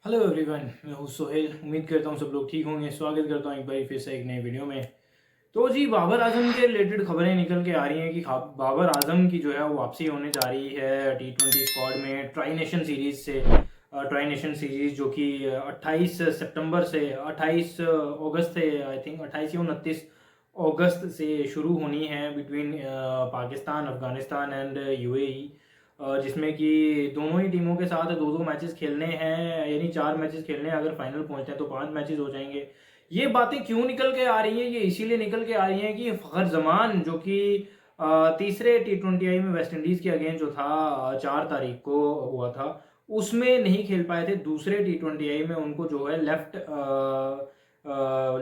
Hello everyone, मैं हूँ सोहेल। उम्मीद करता हूँ सब लोग ठीक होंगे। स्वागत करता हूँ एक बार फिर से एक नई वीडियो में। तो जी, बाबर आजम के रिलेटेड खबरें निकल के आ रही हैं कि बाबर आजम की जो है वो वापसी होने जा रही है T20 स्क्वाड में ट्राई नेशन सीरीज से। ट्राई नेशन सीरीज जो कि 28 सितंबर से 28 अगस्त से, आई थिंक 28 या 29 अगस्त से शुरू होनी है between Pakistan, Afghanistan and UAE. जिसमें कि दोनों ही टीमों के साथ दो दो मैचेस खेलने हैं, यानी 4 मैचेस खेलने हैं। अगर फाइनल पहुंचते हैं तो 5 मैचेस हो जाएंगे। ये बातें क्यों निकल के आ रही हैं? ये इसीलिए निकल के आ रही हैं कि फ़खर जमान जो कि तीसरे T20I में वेस्ट इंडीज़ के अगेंस्ट जो था 4 तारीख को हुआ था, उसमें नहीं खेल पाए थे। दूसरे T20I में उनको जो है लेफ्ट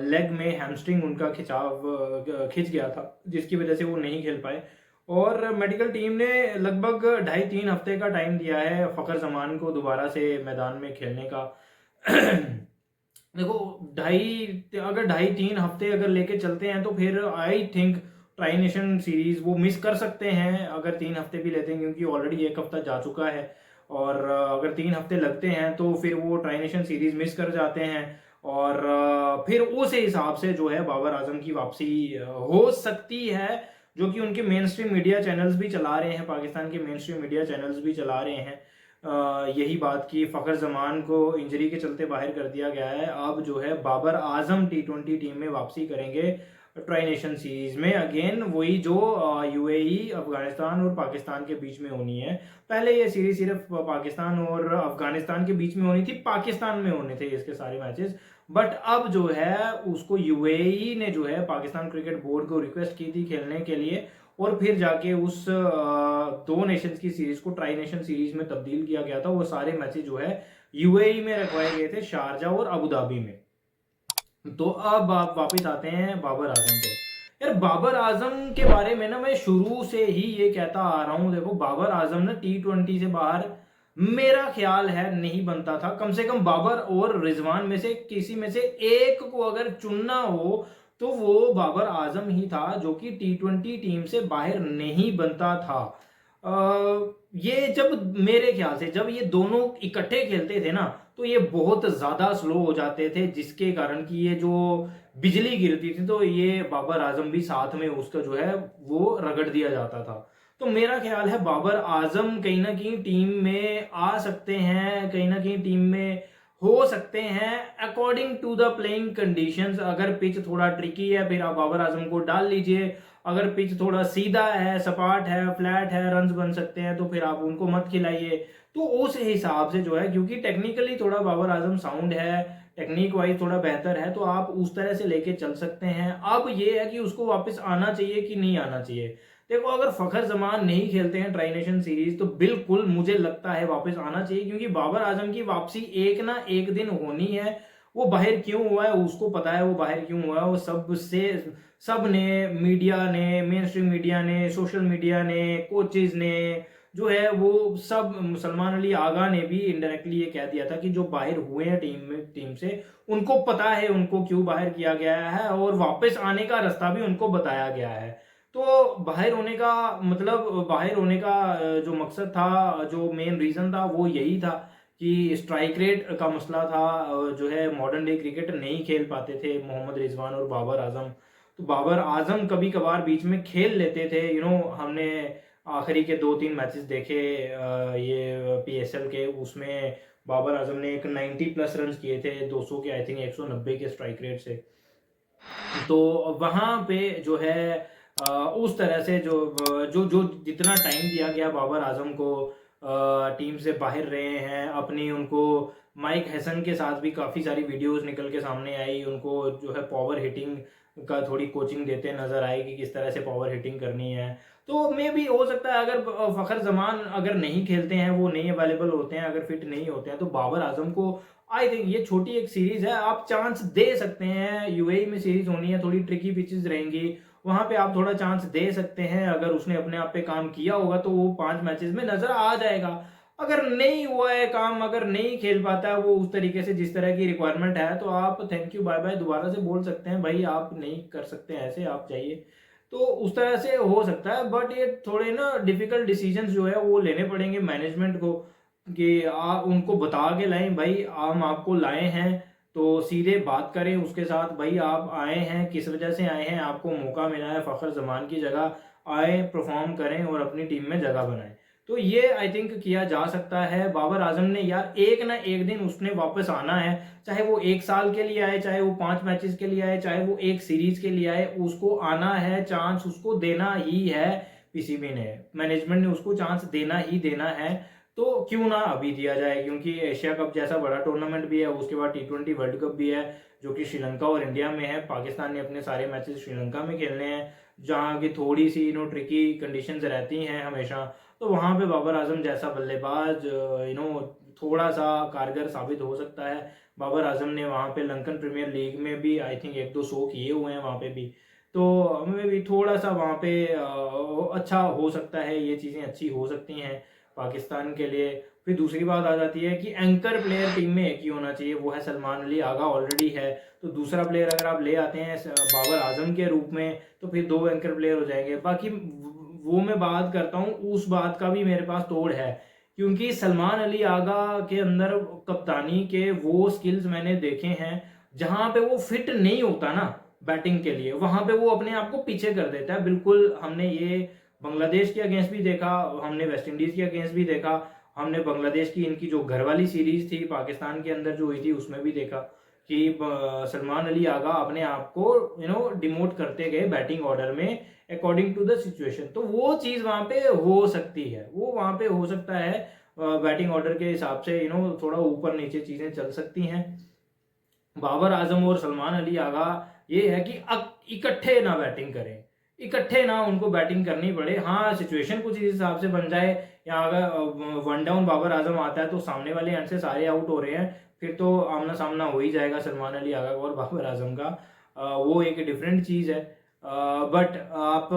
लेग में हैमस्ट्रिंग उनका खिंचाव खिंच गया था, जिसकी वजह से वो नहीं खेल पाए। और मेडिकल टीम ने लगभग 2.5-3 हफ्ते का टाइम दिया है फ़खर जमान को दोबारा से मैदान में खेलने का। देखो, अगर 2.5-3 हफ्ते अगर लेके चलते हैं तो फिर I think tri nation series वो मिस कर सकते हैं अगर 3 हफ्ते भी लेते हैं, क्योंकि ऑलरेडी एक हफ्ता जा चुका है। और अगर 3 हफ्ते लगते हैं तो फिर वो ट्राई नेशन सीरीज मिस कर जाते हैं। और फिर उस हिसाब से जो है बाबर आजम की वापसी हो सकती है, जो कि उनके मेन स्ट्रीम मीडिया चैनल्स भी चला रहे हैं, पाकिस्तान के मेन स्ट्रीम मीडिया चैनल्स भी चला रहे हैं। यही बात कि फ़खर जमान को इंजरी के चलते बाहर कर दिया गया है। अब जो है बाबर आजम T20 टीम में वापसी करेंगे ट्राई नेशन सीरीज में। अगेन वही जो यूएई, अफगानिस्तान और पाकिस्तान के बीच में होनी है। पहले ये सीरीज सिर्फ पाकिस्तान और अफगानिस्तान के बीच में होनी थी, पाकिस्तान में होने थे इसके सारे मैचेस। बट अब जो है उसको यूएई ने जो है पाकिस्तान क्रिकेट बोर्ड को रिक्वेस्ट की थी खेलने के लिए, और फिर जाके उस दो नेशंस की सीरीज को ट्राई नेशन सीरीज में तब्दील किया गया था। वो सारे मैचेस जो है यूएई में रखवाए गए थे, शारजा और अबू धाबी में। तो अब आप वापस आते हैं बाबर आजम पे। यार, बाबर आजम के बारे में ना मैं शुरू से ही ये कहता आ रहा हूँ। देखो, बाबर आजम ना T20 से बाहर मेरा ख्याल है नहीं बनता था। कम से कम बाबर और रिजवान में से किसी में से एक को अगर चुनना हो तो वो बाबर आजम ही था, जो कि T20 टीम से बाहर नहीं बनता था। ये जब मेरे ख्याल से जब ये दोनों इकट्ठे खेलते थे ना, तो ये बहुत ज्यादा स्लो हो जाते थे, जिसके कारण कि ये जो बिजली गिरती थी तो ये बाबर आजम भी साथ में उसका जो है वो रगड़ दिया जाता था। तो मेरा ख्याल है बाबर आजम कहीं ना कहीं टीम में आ सकते हैं, कहीं ना कहीं टीम में हो सकते हैं according to the playing conditions. अगर पिच थोड़ा ट्रिकी है फिर आप बाबर आजम को डाल लीजिए। अगर पिच थोड़ा सीधा है, सपाट है, फ्लैट है, रन्स बन सकते हैं, तो फिर आप उनको मत खिलाइए। तो उस हिसाब से जो है, क्योंकि टेक्निकली थोड़ा बाबर आजम साउंड है, टेक्निक वाइज थोड़ा बेहतर है, तो आप उस तरह से लेके चल सकते हैं। अब ये है कि उसको वापस आना चाहिए कि नहीं आना चाहिए। देखो, अगर फ़खर जमान नहीं खेलते हैं ट्राई नेशन सीरीज तो बिल्कुल मुझे लगता है वापस आना चाहिए, क्योंकि बाबर आजम की वापसी एक ना एक दिन होनी है। वो बाहर क्यों हुआ है उसको पता है, वो बाहर क्यों हुआ है वो सब ने, मीडिया ने, मेन स्ट्रीम मीडिया ने, सोशल मीडिया ने, कोचेज ने, जो है वो सब, सलमान अली आगा ने भी इनडायरेक्टली ये कह दिया था कि जो बाहर हुए हैं टीम से उनको पता है उनको क्यों बाहर किया गया है, और वापस आने का रास्ता भी उनको बताया गया है। तो बाहर होने का मतलब, बाहर होने का जो मकसद था, जो मेन रीजन था वो यही था कि स्ट्राइक रेट का मसला था। जो है मॉडर्न डे क्रिकेट नहीं खेल पाते थे मोहम्मद रिजवान और बाबर आजम। तो बाबर आजम कभी कभार बीच में खेल लेते थे। हमने आखिरी के 2-3 मैचेस देखे ये PSL के, उसमें बाबर आजम ने एक 90+ रन किए थे 200 के, आई थिंक 190 के स्ट्राइक रेट से। तो वहां पे जो है उस तरह से जो जो जो जितना टाइम दिया गया बाबर आजम को, टीम से बाहर रहे हैं अपनी। उनको माइक हैसन के साथ भी काफ़ी सारी वीडियोस निकल के सामने आई, उनको जो है पावर हिटिंग का थोड़ी कोचिंग देते नजर आए कि किस तरह से पावर हिटिंग करनी है। तो मे भी हो सकता है अगर फ़खर जमान अगर नहीं खेलते हैं, वो नहीं अवेलेबल होते हैं, अगर फिट नहीं होते हैं, तो बाबर आजम को आई थिंक ये छोटी एक सीरीज है, आप चांस दे सकते हैं। यूएई में सीरीज होनी है, थोड़ी ट्रिकी पिचेस रहेंगी, वहां पे आप थोड़ा चांस दे सकते हैं। अगर उसने अपने आप पे काम किया होगा तो वो 5 मैचेस में नजर आ जाएगा। अगर नहीं हुआ है काम, अगर नहीं खेल पाता है वो उस तरीके से जिस तरह की रिक्वायरमेंट है, तो आप थैंक यू बाय बाय दोबारा से बोल सकते हैं, भाई आप नहीं कर सकते ऐसे, आप चाहिए। तो उस तरह से हो सकता है। बट ये थोड़े ना डिफिकल्ट डिसीजंस जो है वो लेने पड़ेंगे मैनेजमेंट को। कि आप उनको बता के लाएं, भाई हम आपको लाए हैं तो सीधे बात करें उसके साथ, भाई आप आए हैं किस वजह से आए हैं, आपको मौका मिला है फ़खर ज़मान की जगह, आए परफॉर्म करें और अपनी टीम में जगह बनाएं। तो ये आई थिंक किया जा सकता है। बाबर आजम ने यार एक ना एक दिन उसने वापस आना है, चाहे वो 1 साल के लिए आए, चाहे वो 5 मैचेस के लिए आए, चाहे वो एक सीरीज के लिए आए, उसको आना है, चांस उसको देना ही है। पीसीबी ने, मैनेजमेंट ने उसको चांस देना ही देना है, तो क्यों ना अभी दिया जाए, क्योंकि एशिया कप जैसा बड़ा टूर्नामेंट भी है, उसके बाद T20 वर्ल्ड कप भी है जो कि श्रीलंका और इंडिया में है। पाकिस्तान ने अपने सारे मैचेस श्रीलंका में खेलने हैं, जहाँ की थोड़ी सी ट्रिकी कंडीशंस रहती हैं हमेशा, तो वहाँ पे बाबर आजम जैसा बल्लेबाज थोड़ा सा कारगर साबित हो सकता है। बाबर आजम ने वहाँ पे लंकन प्रीमियर लीग में भी आई थिंक 1-2 शो किए हुए हैं वहाँ पे भी, तो हमें भी थोड़ा सा वहाँ पे अच्छा हो सकता है, ये चीज़ें अच्छी हो सकती हैं पाकिस्तान के लिए। फिर दूसरी बात आ जाती है कि एंकर प्लेयर टीम में एक ही होना चाहिए, वो है सलमान अली आगा, ऑलरेडी है। तो दूसरा प्लेयर अगर आप ले आते हैं बाबर आजम के रूप में, तो फिर 2 एंकर प्लेयर हो जाएंगे। बाकी वो मैं बात करता हूँ, उस बात का भी मेरे पास तोड़ है, क्योंकि सलमान अली आगा के अंदर कप्तानी के वो स्किल्स मैंने देखे हैं, जहां पे वो फिट नहीं होता ना बैटिंग के लिए, वहां पे वो अपने आप को पीछे कर देता है बिल्कुल। हमने ये बांग्लादेश के अगेंस्ट भी देखा, हमने वेस्ट इंडीज के अगेंस्ट भी देखा, हमने बांग्लादेश की इनकी जो घर वाली सीरीज थी पाकिस्तान के अंदर जो हुई थी उसमें भी देखा कि सलमान अली आगा अपने आप को डिमोट करते गए बैटिंग ऑर्डर में अकॉर्डिंग टू द सिचुएशन। तो वो चीज़ वहाँ पे हो सकती है, वो वहाँ पे हो सकता है बैटिंग ऑर्डर के हिसाब से थोड़ा ऊपर नीचे चीज़ें चल सकती हैं। बाबर आजम और सलमान अली आगा ये है कि इकट्ठे ना बैटिंग करें, इकट्ठे ना उनको बैटिंग करनी पड़े। हाँ, सिचुएशन कुछ इस हिसाब से बन जाए, या अगर 1 डाउन बाबर आजम आता है तो सामने वाले एंड से सारे आउट हो रहे हैं, फिर तो आमना सामना हो ही जाएगा सलमान अली आगा और बाबर आजम का। वो एक डिफरेंट चीज़ है। बट आप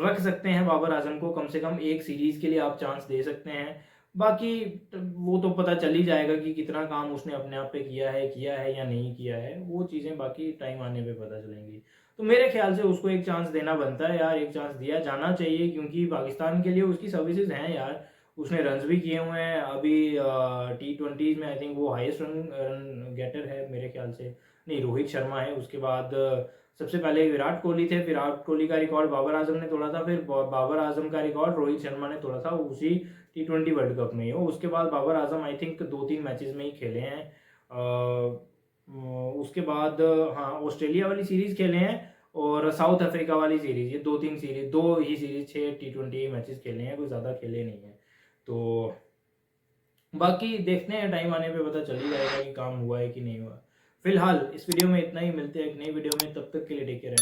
रख सकते हैं बाबर आजम को, कम से कम एक सीरीज के लिए आप चांस दे सकते हैं। बाकी वो तो पता चल ही जाएगा कि कितना काम उसने अपने आप पे किया है या नहीं किया है, वो चीज़ें बाकी टाइम आने पे पता चलेंगी। तो मेरे ख्याल से उसको एक चांस देना बनता है यार, एक चांस दिया जाना चाहिए, क्योंकि पाकिस्तान के लिए उसकी सर्विसेज हैं यार। उसने रन्स भी किए हुए हैं अभी T20 में, आई थिंक वो हाईएस्ट रन गेटर है मेरे ख्याल से, नहीं रोहित शर्मा है, उसके बाद सबसे पहले विराट कोहली थे, विराट कोहली का रिकॉर्ड बाबर आजम ने तोड़ा था, फिर बाबर आजम का रिकॉर्ड रोहित शर्मा ने तोड़ा था उसी T20 वर्ल्ड कप में ही। उसके बाद Babar Azam I think 2-3 matches में ही खेले हैं। उसके बाद हाँ, ऑस्ट्रेलिया वाली सीरीज खेले हैं और साउथ अफ्रीका वाली सीरीज, ये 2-3 सीरीज, 2 ही सीरीज 6 T20 मैचेस खेले हैं, कोई ज़्यादा खेले नहीं है। तो बाकी देखते हैं, टाइम आने पे पता चल ही जाएगा कि काम हुआ है कि नहीं हुआ। फिलहाल इस वीडियो में इतना ही, मिलते हैं एक नई वीडियो में, तब तक के लिए टेक केयर।